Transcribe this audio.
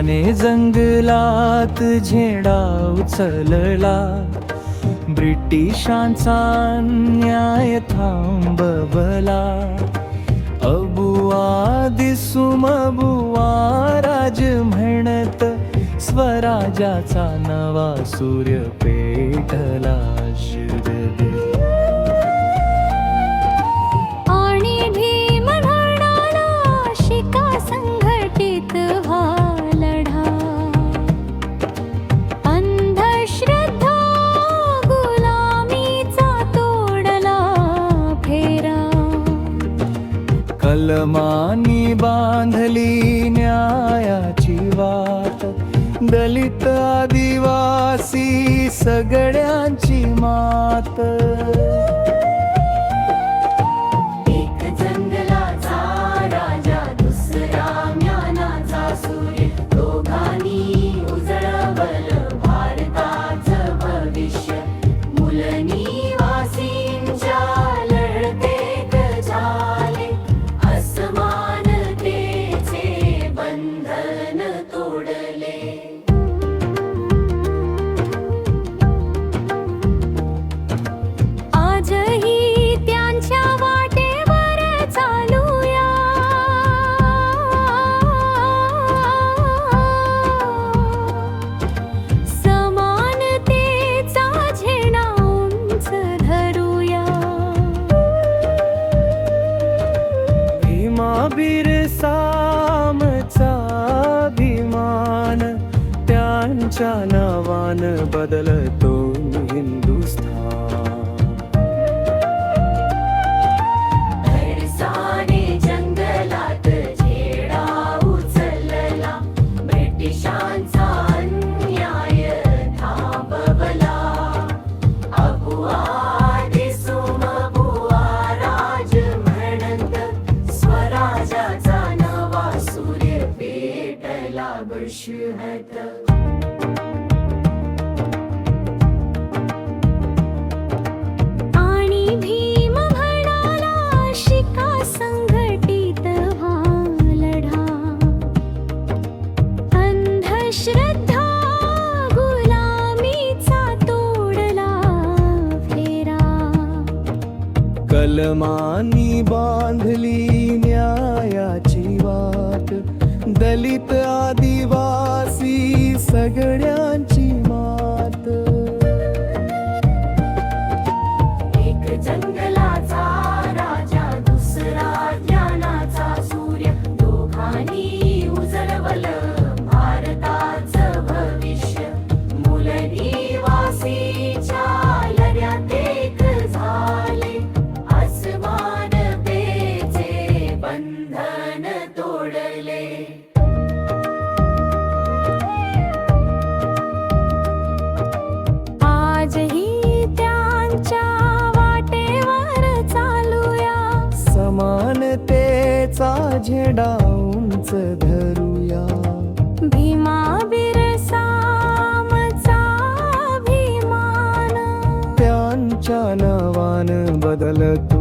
त्याने जंगलात झेंडा उचलला, ब्रिटिशांचा अन्याय थांबवला. अबुआ दिसूम बुवा राज म्हणत, स्वराज्याचा नवा सूर्य पेटला. आणि भीम म्हणाला, शिका संघटित व्हा लढा. अंधश्रद्धा गुलामीचा तोडला फेरा. कलमानी बांधली न्यायाची वाट, दलित आदिवासी सगळ्यांची मात. एक जंगलाचा राजा, दुसरा ज्ञानाचा सूर्य, दोघांनी उजळवलं भारताचं भविष्य. मूलनिवासींच्या लढतेत झाले, असमानतेचे बंधन तोडले. आजही त्यांच्या वाटेवर चालूया. समानतेचा झेंडा उंच धरूया. भीमा बिरसामचा अभिमान, त्यांच्या नावानं बदलतो हिंदुस्थान. भरसाने जंगलात झेंडा उचलला, ब्रिटिशांचा अन्याय थांबवला. अबुआ दिसूम बुवा राज म्हणत, स्वराज्याचा नवा सूर्य पेटला बृहत. आणि भीम म्हणाला, शिका संघटित व्हा लढा. अंधश्रद्धा गुलामीचा तोडला फेरा. कलमानी बांधली न्यायाची वाट, दलित आदिवासी सगळ्यांची मात. एक जंगलाचा राजा, दुसरा ज्ञानाचा सूर्य, दोघांनी उजळवलं भारताचं भविष्य. मूलनिवासीच्या लढ्यात एक झाले, असमानतेचे बंधन तोडले. आजही त्यांच्या वाटेवर चालूया. समानतेचा झेंडा उंच धरूया. भीमा बिरसामचा अभिमान, त्यांच्या नावानं बदलतो